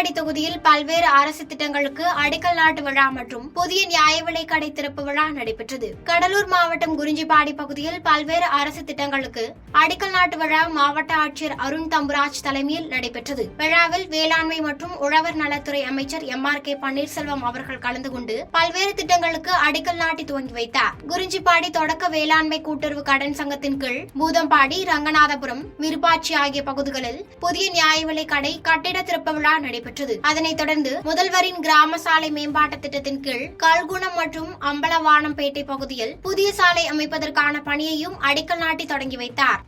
குறிஞ்சிப்பாடி தொகுதியில் பல்வேறு அரசு திட்டங்களுக்கு அடிக்கல் நாட்டு விழா மற்றும் புதிய நியாய விலைக் கடை திறப்பு விழா நடைபெற்றது. கடலூர் மாவட்டம் குறிஞ்சிப்பாடி பகுதியில் பல்வேறு அரசு திட்டங்களுக்கு அடிக்கல் நாட்டு விழா மாவட்ட ஆட்சியர் அருண் தம்புராஜ் தலைமையில் நடைபெற்றது. விழாவில் வேளாண்மை மற்றும் உழவர் நலத்துறை அமைச்சர் MRK பன்னீர்செல்வம் அவர்கள் கலந்து கொண்டு பல்வேறு திட்டங்களுக்கு அடிக்கல் நாட்டி துவங்கி வைத்தார். குறிஞ்சிப்பாடி தொடக்க வேளாண்மை கூட்டுறவு கடன் சங்கத்தின் கீழ் பூதம்பாடி, ரங்கநாதபுரம், விருப்பாட்சி ஆகிய பகுதிகளில் புதிய நியாய விலைக் கடை கட்டிட திறப்பு விழா நடைபெற்றது. அதனைத் தொடர்ந்து முதல்வரின் கிராம சாலை மேம்பாட்டு திட்டத்தின் கீழ் கல்குணம் மற்றும் அம்பலவானம்பேட்டை பகுதியில் புதிய சாலை அமைப்பதற்கான பணியையும் அடிக்கல் நாட்டி தொடங்கி வைத்தார்.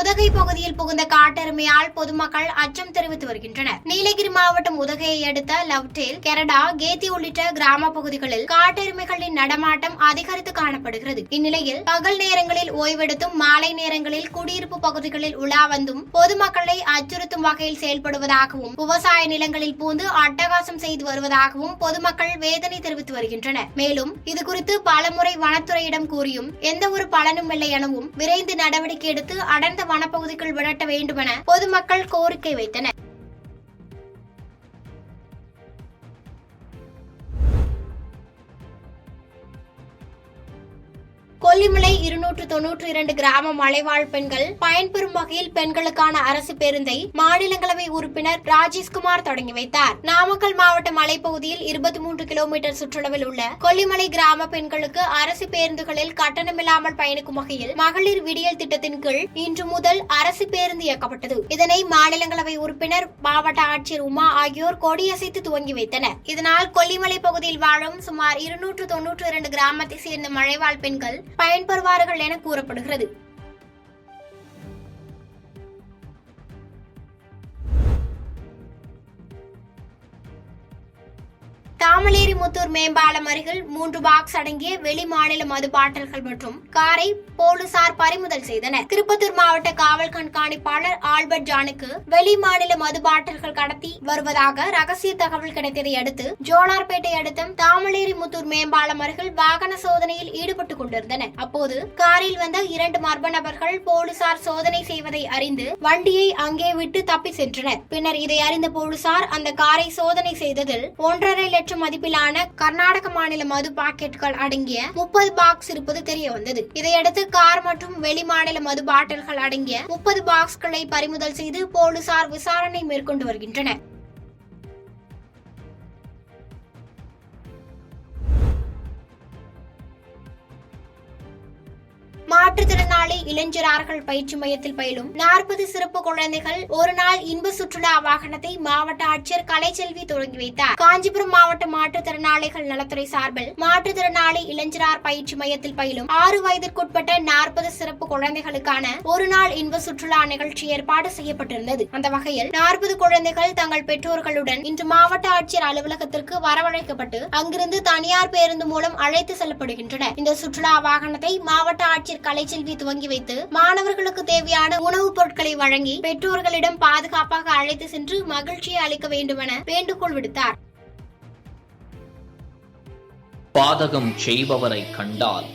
உதகை பகுதியில் புகுந்த காட்டெருமையால் பொதுமக்கள் அச்சம் தெரிவித்து வருகின்றனர். நீலகிரி மாவட்டம் உதகையை அடுத்த லவ்டேல், கெரடா, கேத்தி உள்ளிட்ட கிராம பகுதிகளில் காட்டெருமைகளின் நடமாட்டம் அதிகரித்து காணப்படுகிறது. இந்நிலையில் பகல் நேரங்களில் ஓய்வெடுத்தும் மாலை நேரங்களில் குடியிருப்பு பகுதிகளில் உலா வந்தும் பொதுமக்களை அச்சுறுத்தும் வகையில் செயல்படுவதாகவும் விவசாய நிலங்களில் பூந்து அட்டகாசம் செய்து வருவதாகவும் பொதுமக்கள் வேதனை தெரிவித்து வருகின்றனர். மேலும் இதுகுறித்து பலமுறை வனத்துறையிடம் கூறியும் எந்த ஒரு பலனும் இல்லை எனவும் விரைந்து நடவடிக்கை எடுத்து அடர்ந்த வனப்பகுதிக்குள் விரட்ட வேண்டுமென பொதுமக்கள் கோரிக்கை வைத்தனர். கொல்லிமலை 292 கிராம மலைவாழ் பெண்கள் பயன்பெறும் வகையில் பெண்களுக்கான அரசு பேருந்தை மாநிலங்களவை உறுப்பினர் ராஜேஷ்குமார் தொடங்கி வைத்தார். நாமக்கல் மாவட்ட மலைப்பகுதியில் 23 கிலோமீட்டர் சுற்றளவில் உள்ள கொல்லிமலை கிராம பெண்களுக்கு அரசு பேருந்துகளில் கட்டணமில்லாமல் பயணிக்கும் வகையில் மகளிர் விடியல் திட்டத்தின் கீழ் இன்று முதல் அரசு பேருந்து இயக்கப்பட்டது. இதனை மாநிலங்களவை உறுப்பினர், மாவட்ட ஆட்சியர் உமா ஆகியோர் கொடியசைத்து துவங்கி வைத்தனர். இதனால் கொல்லிமலை பகுதியில் வாழும் சுமார் 292 கிராமத்தை சேர்ந்த மலைவாழ் பெண்கள் பயன்பெறுவார்கள் என கூறப்படுகிறது. தாமலேரிமுத்தூர் மேம்பாலம் அருகில் 3 பாக்ஸ் அடங்கிய வெளி மாநில மது பாட்டில்கள் மற்றும் காரை போலீசார் பறிமுதல் செய்தனர். திருப்பத்தூர் மாவட்ட காவல் கண்காணிப்பாளர் ஆல்பர்ட் ஜானுக்கு வெளி மாநில மது பாட்டில்கள் கடத்தி வருவதாக ரகசிய தகவல் கிடைத்ததை அடுத்து ஜோலார்பேட்டை அடுத்த தாமலேரிமுத்தூர் மேம்பாலம் அருகில் வாகன சோதனையில் ஈடுபட்டுக் கொண்டிருந்தனர். அப்போது காரில் வந்த 2 மர்ம நபர்கள் போலீசார் சோதனை செய்வதை அறிந்து வண்டியை அங்கே விட்டு தப்பி சென்றனர். பின்னர் இதை அறிந்த போலீசார் அந்த காரை சோதனை செய்ததில் 1.5 லட்சம் மதிப்பிலான கர்நாடக மாநில மது பாக்கெட்டுகள் அடங்கிய 30 பாக்ஸ் இருப்பது தெரிய வந்தது. இதையடுத்து கார் மற்றும் வெளி மாநில மது பாட்டில்கள் அடங்கிய 30 பாக்ஸ்களை பறிமுதல் செய்து போலீசார் விசாரணை மேற்கொண்டு வருகின்றனர். மாற்றுத்திறனாளி இளைஞர்கள் பயிற்சி மையத்தில் பயிலும் 40 சிறப்பு குழந்தைகள் ஒரு நாள் இன்ப சுற்றுலா வாகனத்தை மாவட்ட ஆட்சியர் கலைச்செல்வி தொடங்கி வைத்தார். காஞ்சிபுரம் மாவட்ட மாற்றுத்திறனாளிகள் நலத்துறை சார்பில் மாற்றுத்திறனாளி இளைஞர் பயிற்சி மையத்தில் பயிலும் 6 வயதிற்குட்பட்ட 40 சிறப்பு குழந்தைகளுக்கான ஒரு நாள் இன்ப சுற்றுலா நிகழ்ச்சி ஏற்பாடு செய்யப்பட்டிருந்தது. அந்த வகையில் 40 குழந்தைகள் தங்கள் பெற்றோர்களுடன் இன்று மாவட்ட ஆட்சியர் அலுவலகத்திற்கு வரவழைக்கப்பட்டு அங்கிருந்து தனியார் பேருந்து மூலம் அழைத்து செல்லப்படுகின்றனர். இந்த சுற்றுலா வாகனத்தை மாவட்ட ஆட்சியர் கலைச்செல்வி துவங்கி வைத்து மாணவர்களுக்கு தேவையான உணவுப் பொருட்களை வழங்கி பெற்றோர்களிடம் பாதுகாப்பாக அழைத்து சென்று மகிழ்ச்சியை அளிக்க வேண்டும் என வேண்டுகோள் விடுத்தார். பாதகம் செய்பவரை கண்டால்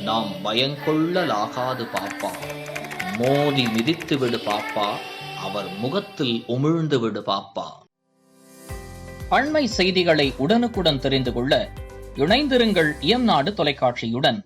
நாம் பயங்கொள்ளலாகாது பாப்பா, மோதி மிதித்து விடு பாப்பா, அவர் முகத்தில் உமிழ்ந்து விடு பாப்பா. அண்மை செய்திகளை உடனுக்குடன் தெரிந்து கொள்ள இணைந்திருங்கள் இயம்நாடு தொலைக்காட்சியுடன்.